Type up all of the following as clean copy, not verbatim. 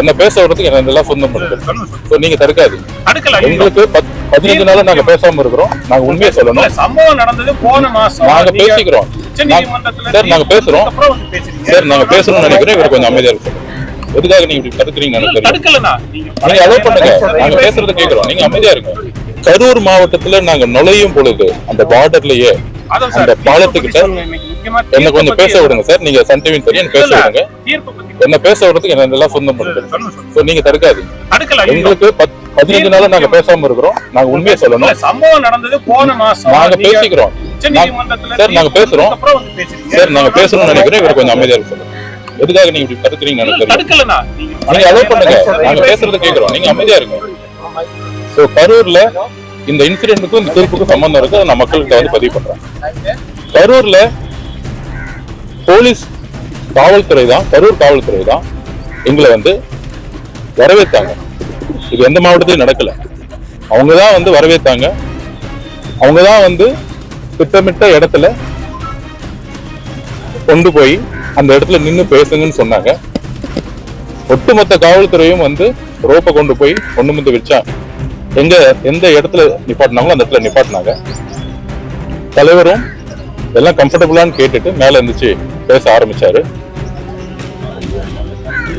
என்ன பேச விடுறதுக்கு என்ன எல்லாம் சொந்தம் பண்ணுது. நீங்க தடுக்காதீங்க. உங்களுக்கு 15 நாளா நாங்க பேசாம இருக்கிறோம். நாங்க உண்மையை சொல்லணும். சம்பவம் நடந்தது போன மாசம். நாங்க பேசிக்கிறோம் சார். நாங்க பேசுறோம் சார். நாங்க பேசணும்னு நினைக்கிறேன். இவர் கொஞ்சம் அமைதியா இருக்கு. எதுக்காக நீங்க இப்படி தடுக்கிறீங்க? நீங்க அலோவ் பண்ணுங்க. நாங்க பேசுறத கேட்கிறோம். நீங்க அமைதியா இருங்க. கரூர் மாவட்டத்துல நாங்க நுழையும் பொழுது அந்த பார்டர்லயே அந்த பாலத்துக்கிட்ட என்ன கொஞ்சம் பேச விடுங்க சார். நீங்க சன் டிவி தெரியும் பேச விடுங்க. என்ன பேச விடுறதுக்கு என்ன எல்லாம் சொந்தம் பண்ணுது. நீங்க தடுக்காதீங்க. உங்களுக்கு 15 நாளா நாங்க பேசாம இருக்கிறோம். நாங்க உண்மையை சொல்லணும். சம்பவம் நடந்தது போன மாசம். நாங்க பேசிக்கிறோம் சார். நாங்க பேசுறோம் சார். நாங்க பேசணும்னு நினைக்கிறேன். இவர் கொஞ்சம் அமைதியா இருக்கு. எதுக்காக நீங்க இப்படி தடுக்கிறீங்க? நீங்க அலோவ் பண்ணுங்க. நாங்க பேசுறத கேட்கிறோம். நீங்க அமைதியா இருங்க. சோ கரூர்ல இந்த இன்சிடென்ட்டுக்கும் இந்த தீர்ப்புக்கும் சம்பந்தம் இருக்கு. நான் மக்கள்கிட்ட வந்து பதிவு பண்றேன். கரூர்ல போலீஸ் காவல்துறை தான், கரூர் காவல்துறை தான் எங்களை வந்து வரவேற்றாங்க. இது எந்த மாவட்டத்திலும் நடக்கல. அவங்கதான் வந்து வரவேற்றாங்க. அவங்கதான் வந்து திட்டமிட்ட இடத்துல கொண்டு போய் அந்த இடத்துல நின்று பேசுங்கன்னு சொன்னாங்க. ஒட்டுமொத்த காவல்துறையும் வந்து ரோப்பை கொண்டு போய் கொண்டு வந்து வச்சாங்க. எந்த இடத்துல நிப்பாட்டினாங்களோ அந்த இடத்துல நிப்பாட்டினாங்க. தலைவரும் எல்லாம் கம்ஃபர்டபுளான்னு கேட்டுட்டு மேல இருந்துச்சு பேச ஆரம்பிச்சாரு.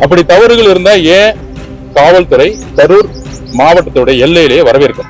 அப்படி தவறுகள் இருந்தா ஏன் காவல்துறை கரூர் மாவட்டத்தோட எல்லையிலேயே வரவேற்கும்?